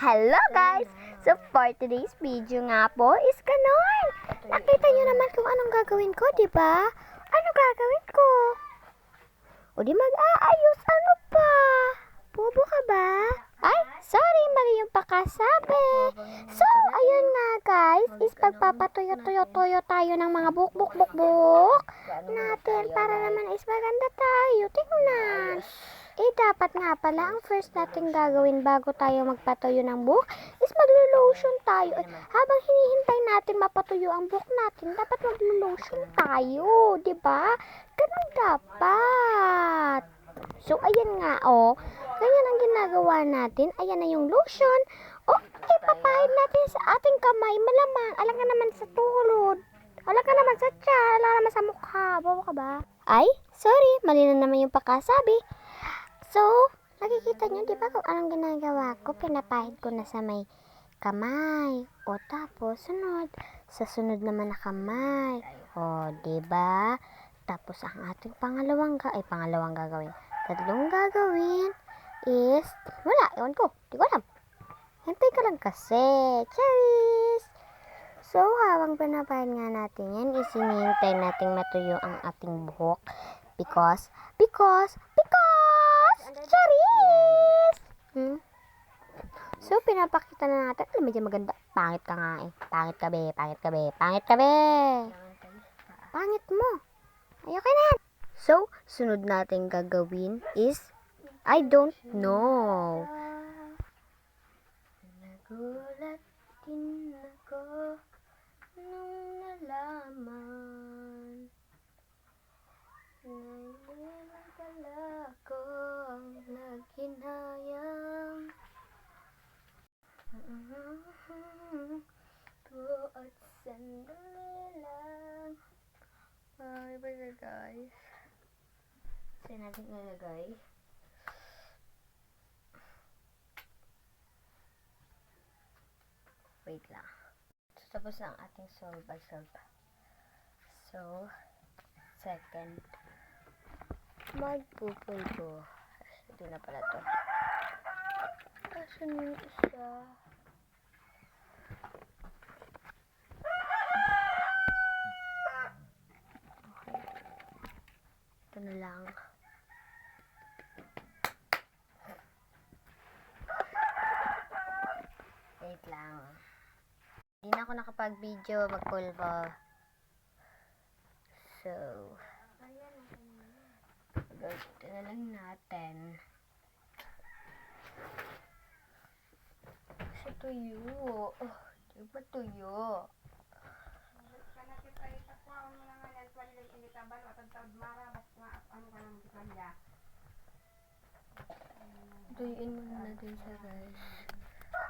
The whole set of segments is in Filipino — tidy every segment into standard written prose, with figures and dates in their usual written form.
Hello guys! So for today's video nga po is ganon. Nakita nyo naman kung anong gagawin ko, di ba? Ano gagawin ko? O di mag-aayos, ano pa? Bobo ka ba? Ay, sorry, mali yung pakasabi. So, ayun nga guys, is pagpapatuyo-tuyo-tuyo tayo ng mga buk-buk-buk-buk natin para naman is maganda tayo. Tingnan. Dapat nga pala, ang first natin gagawin bago tayo magpatuyo ng buhok is maglo-lotion tayo. Habang hinihintay natin mapatuyo ang buhok natin, dapat maglo-lotion tayo, di ba? Ganun dapat. So, ayan nga, ganyan ang ginagawa natin. Ayan na yung lotion. Ipapahid natin sa ating kamay. Malamang, alam ka naman sa tulod. Alam ka naman sa tiyan. Alam ka naman sa mukha. Bawa ka ba? Ay, sorry. Mali na naman yung pagkasabi. So, nakikita nyo, di ba kung anong ginagawa ko? Pinapahid ko na sa may kamay. Tapos, sa sunod naman na kamay. Di ba? Tapos, ang ating pangalawang gagawin. Tatlong gagawin is, wala, ewan ko, di ko alam. Hintay ka lang kasi. Cherries! So, habang pinapahid nga natin yan, is hinihintay natin matuyo ang ating buhok. Because, cherries! So, pinapakita na natin. Alam mo dyan maganda. Pangit ka nga eh. Pangit ka be. Pangit mo. Ayoko na yan. So, sunod natin gagawin is, I don't know. Nagulat din ako nung nalaman na ilan pala ako ang naghinayang. At sandali lang. Iba na guys. Saan natin nalagay? Wait lang. So, tapos na ang ating solve. So, second. Magpupulbo. Ito na pala to. Asan yung isa? Ito na lang. Wait lang. Hindi na ako nakapag-video, magpulbo. So, ito na lang natin. Kasi tuyo. Di ba tuyo? Tuyuin muna natin siya guys.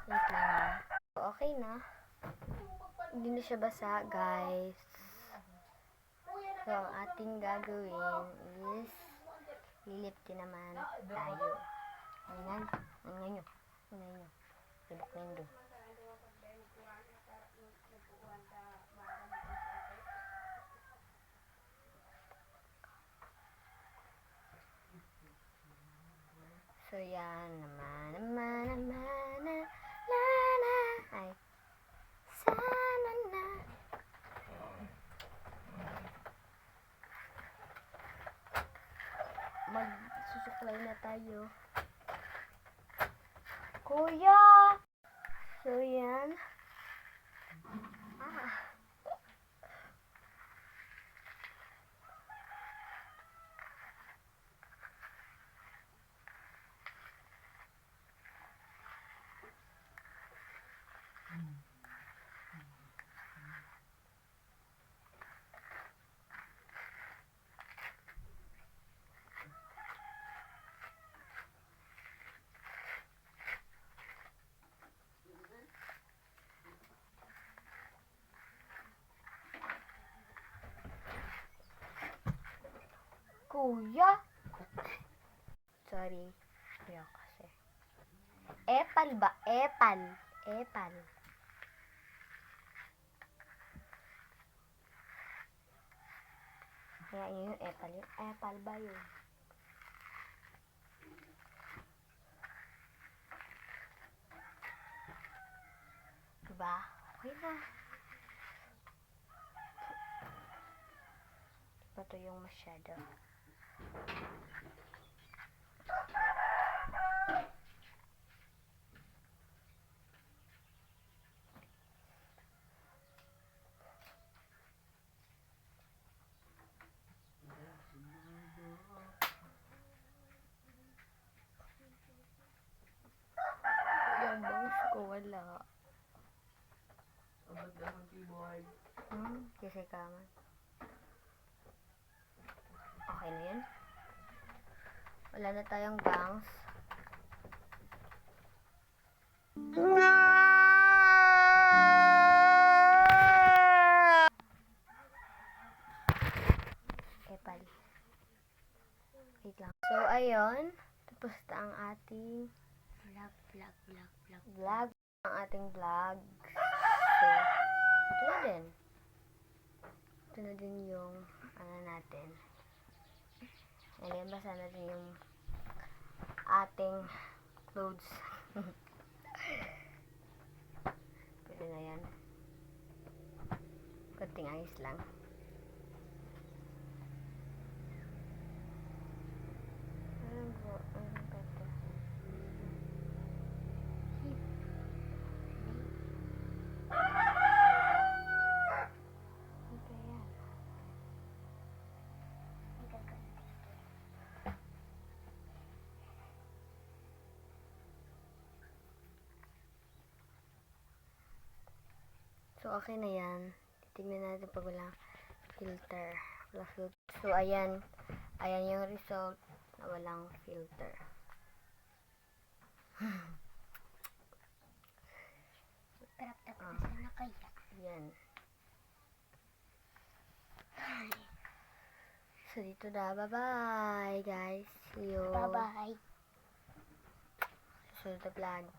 Wait lang. Okay na. Hindi na siya basa guys. So, ang ating gagawin is liliptin naman tayo. Ayan. Ayan nyo. Libok na yun doon. So, yan naman na. Ay. Sana na. Magsusuklay na tayo. Kuya! So, yan. Kuya! Sorry. Kuya kasi. Epal ba? Epal. Kaya yun yung epal. Yung epal ba yun? Diba? Okay na. Diba to yung masyado? Yung bangs ko wala. Kasi kaman. Okay na yun. Wala na tayong bangs. Epal. Wait lang. So, ayun. Tapos na ang ating vlog. Ang ating vlog. So, ito na din. Ito na din yung ano natin. Ngayon, basa natin yung ating clothes. Pwede na yan. Kunting ayos lang. So, okay na yan. Titignan natin pag walang filter. So, ayan. Ayan yung result na walang filter. Yan. So, dito na. Bye-bye, guys. See you. Bye-bye. So, the vlog.